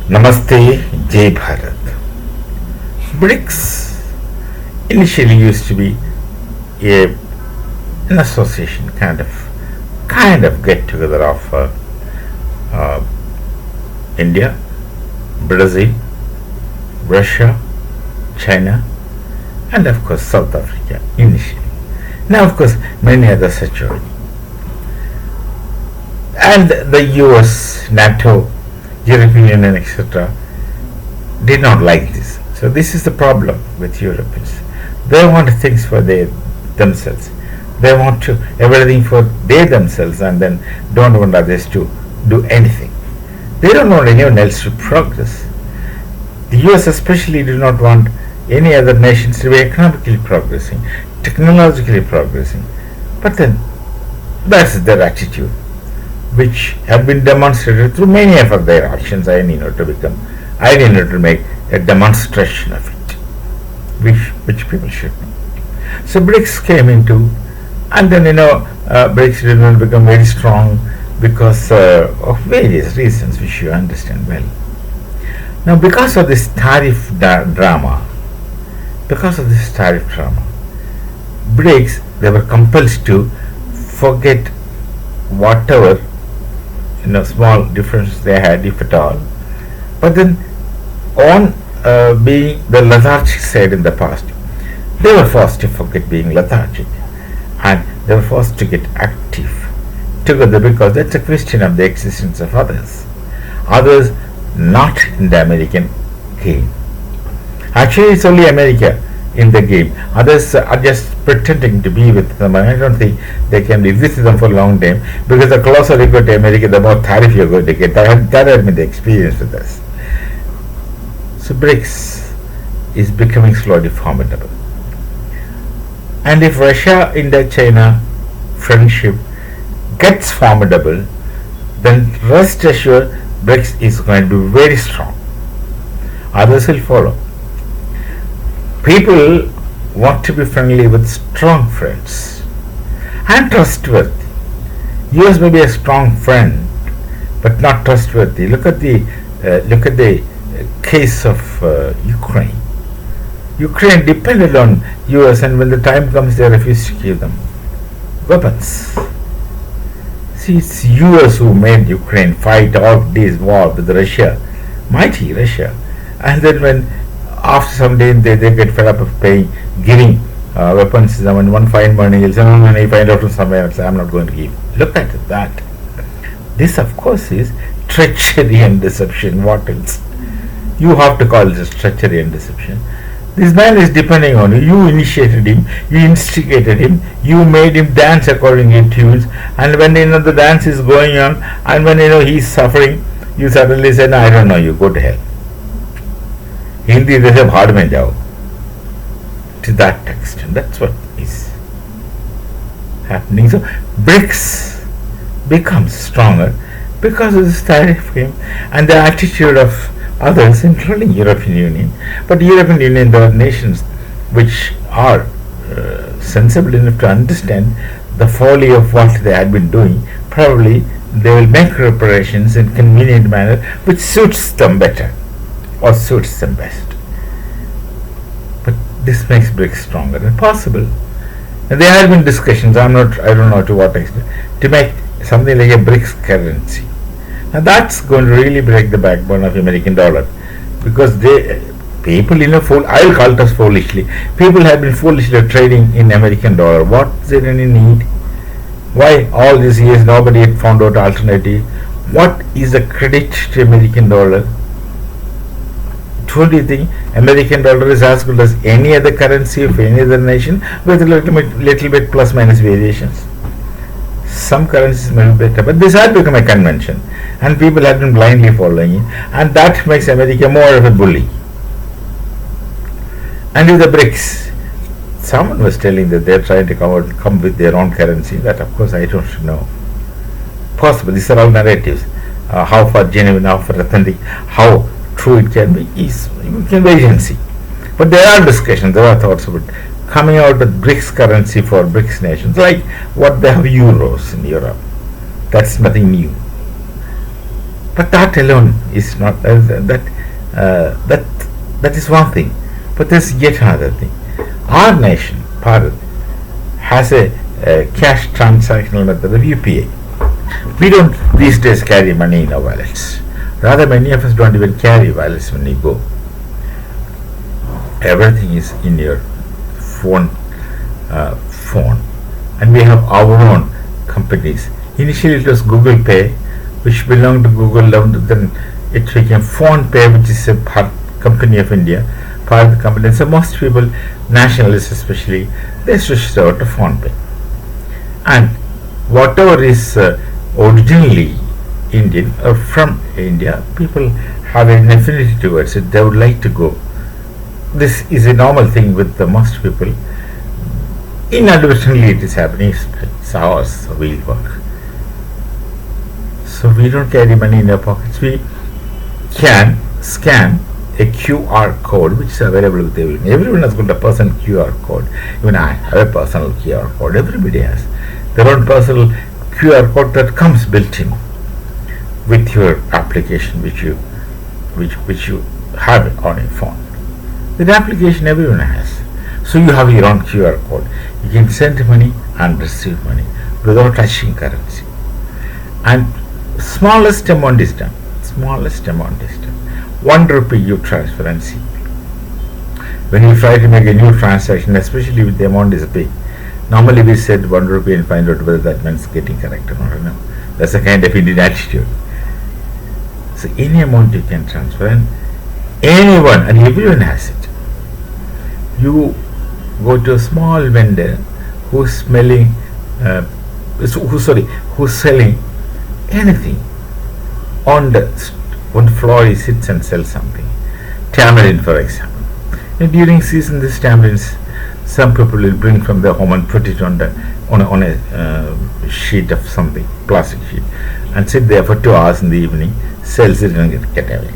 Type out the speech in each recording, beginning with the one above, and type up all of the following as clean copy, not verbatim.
Namaste, Jai Bharat. BRICS initially used to be a, an association kind of get together of uh, India, Brazil, Russia, China, and of course South Africa initially. Now, of course, many others are joining. And the US, NATO, European Union, etc., did not like this. So this is the problem with Europeans. They want things for themselves. They want to everything for themselves, and then don't want others to do anything. They don't want anyone else to progress. The US especially do not want any other nations to be economically progressing, technologically progressing. But then that's their attitude, which have been demonstrated through many of their actions. I need not to make a demonstration of it, which people should know. So BRICS came into, and then BRICS did not become very strong because of various reasons which you understand well. Now, because of this tariff drama, BRICS, they were compelled to forget whatever small difference they had, if at all. But then, on being the lethargic side in the past, they were forced to forget being lethargic, and they were forced to get active together, because that's a question of the existence of others not in the American game. Actually, it's only America in the game. Others are just pretending to be with them. I don't think they can be with them for a long time, because the closer you go to America, the more tariff you're going to get. That has been the experience with us. So BRICS is becoming slowly formidable. And if Russia, India, China friendship gets formidable, then rest assured BRICS is going to be very strong. Others will follow. People want to be friendly with strong friends and trustworthy. US may be a strong friend, but not trustworthy. Look at the case of Ukraine. Ukraine depended on US, and when the time comes, they refused to give them weapons. See, it's US who made Ukraine fight all this war with Russia, mighty Russia, and then when after some day they get fed up of giving weapons to them, and one fine morning he'll say, no, you find out from somewhere else, I'm not going to give. Look at that. This, of course, is treachery and deception. What else? You have to call this treachery and deception. This man is depending on you. You initiated him, you instigated him, you made him dance according to tunes, and when the dance is going on, and when he's suffering, you suddenly say, no, I don't know, you go to hell. Hindi they say bhaad mein jao. To that extent, that's what is happening. So BRICS becomes stronger because of this tariff game and the attitude of others, including European Union. But European Union, there are nations which are sensible enough to understand the folly of what they had been doing. Probably they will make reparations in convenient manner which suits them better or suits them best. But this makes BRICS stronger and possible. And there have been discussions, I don't know to what extent, to make something like a BRICS currency. Now that's going to really break the backbone of American dollar, because people I'll call it as foolishly. People have been foolishly trading in American dollar. What's there any need? Why all these years nobody had found out alternative? What is the credit to American dollar? Don't you think American dollar is as good as any other currency of any other nation, with a little bit plus minus variations? Some currencies may be better, but this has become a convention, and people have been blindly following it, and that makes America more of a bully. And with the BRICS, someone was telling that they're trying to come with their own currency. That, of course, I don't know. Possible. These are all narratives. How far genuine, how far authentic, how true it can be, you can wait and see. But there are discussions, there are thoughts about coming out with BRICS currency for BRICS nations, like what they have euros in Europe. That's nothing new. But that alone is not that is one thing. But there's yet another thing. Our nation, Bharat, has a cash transactional method of UPI. We don't these days carry money in our wallets. Rather, many of us don't even carry wallets when we go. Everything is in your phone, and we have our own companies. Initially, it was Google Pay, which belonged to Google. Then it became Phone Pay, which is a company of India, part of the company. So most people, nationalists especially, they switched over to Phone Pay. And whatever is originally Indian or from India, people have an affinity towards it. They would like to go. This is a normal thing with the most people. Inadvertently, it is happening. It's ours. We'll work. So we don't carry money in our pockets. We can scan a QR code which is available with everyone. Everyone has got a personal QR code. Even I have a personal QR code. Everybody has their own personal QR code that comes built in with your application which you have on your phone. That application everyone has. So you have your own QR code. You can send money and receive money without touching currency. And smallest amount is done. 1 rupee you transfer and see. When you try to make a new transaction, especially with the amount is big, normally we said 1 rupee and find out whether that means getting correct or not. No. That's a kind of Indian attitude. So any amount you can transfer, and anyone and everyone has it. You go to a small vendor who's selling anything on the floor. He sits and sells something. Tamarind, for example. And during season, this tamarins, some people will bring from their home and put it on a sheet of something, plastic sheet, and sit there for 2 hours in the evening, sells it and get away.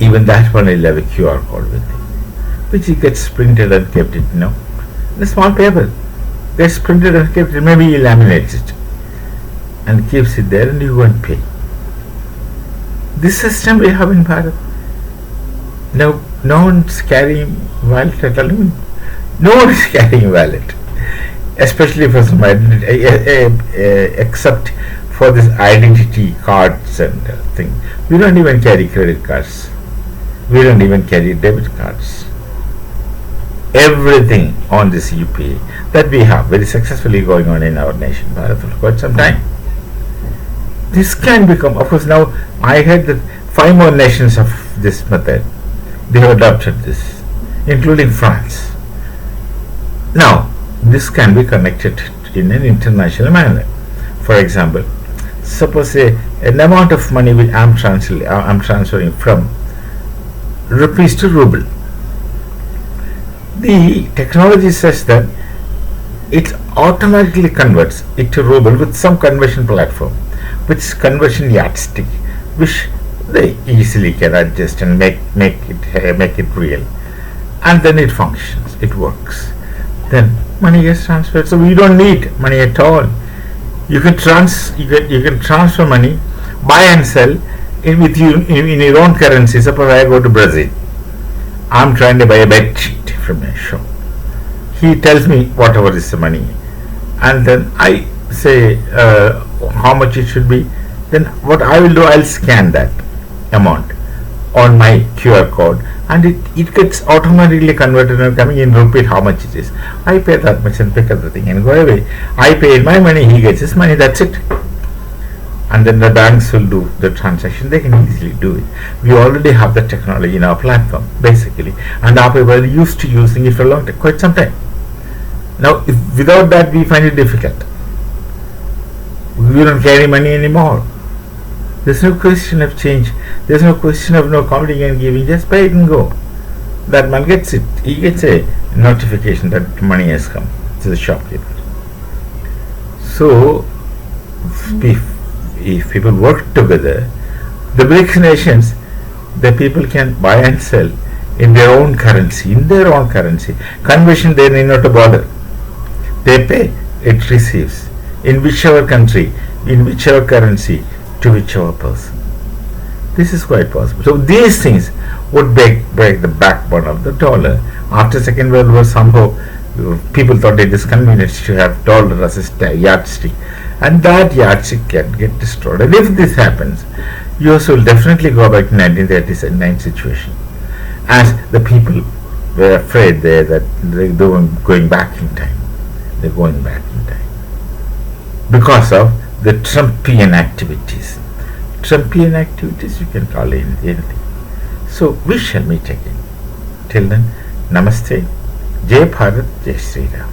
Even that one will have a QR code with it, which he gets printed and kept it, in a small paper. Gets printed and kept it. Maybe he laminates it and keeps it there, and you go and pay. This system we have in Bharat. No one's carrying wallet at all. No one is carrying wallet, especially for some identity, except for this identity cards and thing. We don't even carry credit cards. We don't even carry debit cards. Everything on this UPI that we have very successfully going on in our nation, Bharat, for quite some time. This can become, of course, now I heard that 5 more nations of this method, they have adopted this, including France. Now, this can be connected in an international manner. For example, suppose an amount of money which I am transferring from rupees to ruble. The technology is such that it automatically converts it to ruble with some conversion platform, which is conversion yardstick, which they easily can adjust and make it real, and then it functions, it works. Then money gets transferred, so we don't need money at all. You can transfer money, buy and sell in your own currency. Suppose I go to Brazil, I'm trying to buy a bed sheet from a shop. He tells me whatever is the money, and then I say how much it should be. Then what I will do, I'll scan that amount on my QR code, and it gets automatically converted and coming in rupee how much it is. I pay that much and pick up the thing and go away. I pay my money, he gets his money, that's it. And then the banks will do the transaction. They can easily do it. We already have the technology in our platform, basically, and our people are used to using it for quite some time. Now, without that, we find it difficult. We don't carry money anymore. There's no question of change. There's no question of no counting and giving. Just pay it and go. That man gets it. He gets a notification that money has come to the shopkeeper. So, if people work together, the BRICS nations, the people can buy and sell in their own currency. Conversion, they need not to bother. They pay, it receives. In whichever country, in whichever currency, to whichever person. This is quite possible. So these things would break the backbone of the dollar. After Second World War, somehow people thought it is convenient to have dollar as a yardstick, and that yardstick can get destroyed. And if this happens, US will definitely go back to 1939 situation, as the people were afraid there that they're going back in time. They're going back in time because of the Trumpian activities. Trumpian activities, you can call it anything. So we shall meet again. Till then, Namaste, Jai Bharat, Jai Sri Ram.